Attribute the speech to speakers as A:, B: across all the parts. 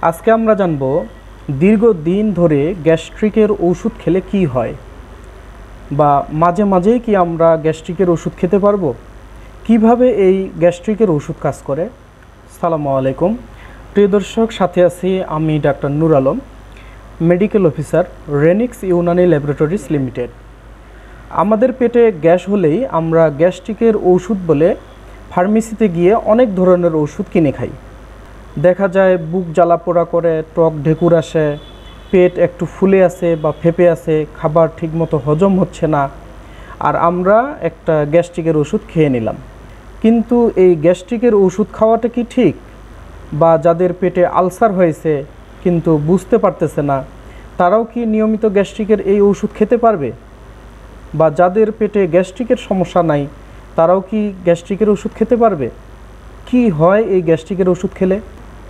A: আজকে আমরা জানব দীর্ঘদিন ধরে গ্যাস্ট্রিকের ওষুধ খেলে কি হয়, বা মাঝে মাঝেই কি আমরা গ্যাস্ট্রিকের ওষুধ খেতে পারবো, কিভাবে এই গ্যাস্ট্রিকের ওষুধ কাজ করে। আসসালামু আলাইকুম প্রিয় দর্শক, সাথে আছি আমি doctor Noor Alam, medical officer, Renix Unani laboratories limited. আমাদের পেটে গ্যাস হলেই আমরা গ্যাস্ট্রিকের ওষুধ বলে ফার্মেসিতে গিয়ে অনেক ধরনের ওষুধ কিনে খাই। দেখা যায় বুক জ্বালা পোড়া করে, টক ঢেকুর আসে, পেট একটু ফুলে আছে বা ফেঁপে আছে, খাবার ঠিকমতো হজম হচ্ছে না, আর আমরা একটা গ্যাস্ট্রিকের ওষুধ খেয়ে নিলাম। কিন্তু এই গ্যাস্ট্রিকের ওষুধ খাওয়াটা কি ঠিক? বা যাদের পেটে আলসার হয়েছে কিন্তু বুঝতে পারতেছে না, তারাও কি নিয়মিত গ্যাস্ট্রিকের এই ওষুধ খেতে পারবে? বা যাদের পেটে গ্যাস্ট্রিকের সমস্যা নাই, তারাও কি গ্যাস্ট্রিকের ওষুধ খেতে পারবে? কি হয় এই গ্যাস্ট্রিকের ওষুধ খেলে?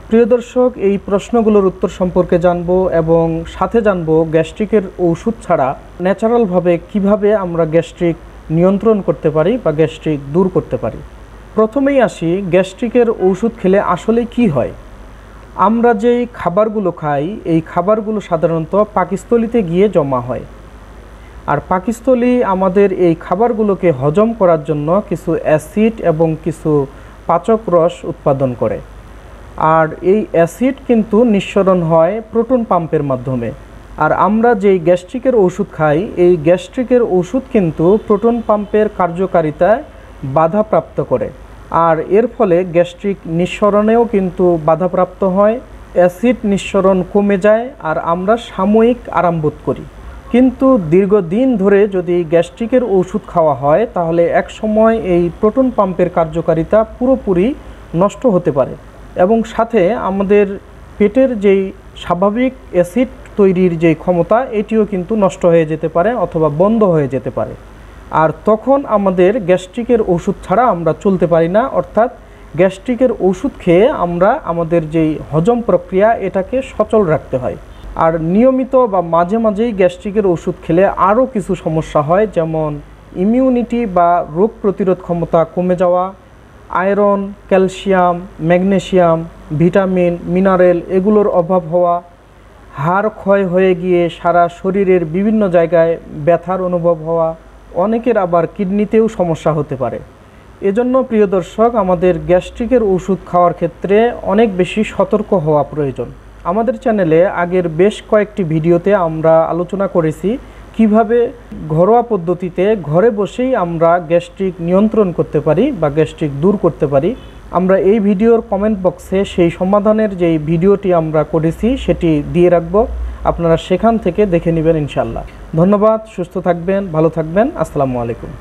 A: প্রিয় দর্শক, এই প্রশ্নগুলোর উত্তর সম্পর্কে জানব এবং সাথে জানব গ্যাস্ট্রিকের ওষুধ ছাড়া ন্যাচারালভাবে কিভাবে আমরা গ্যাস্ট্রিক নিয়ন্ত্রণ করতে পারি বা গ্যাস্ট্রিক দূর করতে পারি। প্রথমেই আসি, গ্যাস্ট্রিকের ওষুধ খেলে আসলে কি হয়। আমরা যেই খাবারগুলো খাই, এই খাবারগুলো সাধারণত পাকস্থলীতে গিয়ে জমা হয়, আর পাকস্থলী আমাদের এই খাবারগুলোকে হজম করার জন্য কিছু অ্যাসিড এবং কিছু পাচক রস উৎপাদন করে। আর এই অ্যাসিড কিন্তু নিঃসরণ হয় প্রোটন পাম্পের মাধ্যমে। আর আমরা যেই গ্যাস্ট্রিকের ওষুধ খাই, এই গ্যাস্ট্রিকের ওষুধ কিন্তু প্রোটন পাম্পের কার্যকারিতায় বাধাপ্রাপ্ত করে, আর এর ফলে গ্যাস্ট্রিক নিঃসরণেও কিন্তু বাধাপ্রাপ্ত হয়, অ্যাসিড নিঃসরণ কমে যায়, আর আমরা সাময়িক আরাম বোধ করি। কিন্তু দীর্ঘদিন ধরে যদি গ্যাস্ট্রিকের ওষুধ খাওয়া হয়, তাহলে এক সময় এই প্রোটন পাম্পের কার্যকারিতা পুরোপুরি নষ্ট হতে পারে, এবং সাথে আমাদের পেটের যেই স্বাভাবিক অ্যাসিড তৈরির যেই ক্ষমতা, এটিও কিন্তু নষ্ট হয়ে যেতে পারে অথবা বন্ধ হয়ে যেতে পারে। আর তখন আমাদের গ্যাস্ট্রিকের ওষুধ ছাড়া আমরা চলতে পারি না, অর্থাৎ গ্যাস্ট্রিকের ওষুধ খেয়ে আমরা আমাদের যেই হজম প্রক্রিয়া, এটাকে সচল রাখতে হয়। আর নিয়মিত বা মাঝে মাঝেই গ্যাস্ট্রিকের ওষুধ খেলে আরও কিছু সমস্যা হয়, যেমন ইমিউনিটি বা রোগ প্রতিরোধ ক্ষমতা কমে যাওয়া, iron, calcium, magnesium, vitamin, mineral এগুলোর অভাব হওয়া, হাড় ক্ষয় হয়ে গিয়ে সারা শরীরের বিভিন্ন জায়গায় ব্যথার অনুভব হওয়া, অনেকের আবার কিডনিতেও সমস্যা হতে পারে। এজন্য প্রিয় দর্শক, আমাদের গ্যাস্ট্রিকের ওষুধ খাওয়ার ক্ষেত্রে অনেক বেশি সতর্ক হওয়া প্রয়োজন। আমাদের চ্যানেলে আগের বেশ কয়েকটি ভিডিওতে আমরা আলোচনা করেছি কিভাবে ঘরোয়া পদ্ধতিতে ঘরে বসেই আমরা গ্যাস্ট্রিক নিয়ন্ত্রণ করতে পারি বা গ্যাস্ট্রিক দূর করতে পারি। আমরা এই ভিডিওর কমেন্ট বক্সে সেই সমাধানের যেই ভিডিওটি আমরা করেছি সেটি দিয়ে রাখব, আপনারা সেখান থেকে দেখে নেবেন ইনশাল্লাহ। ধন্যবাদ, সুস্থ থাকবেন, ভালো থাকবেন, আসসালামু আলাইকুম।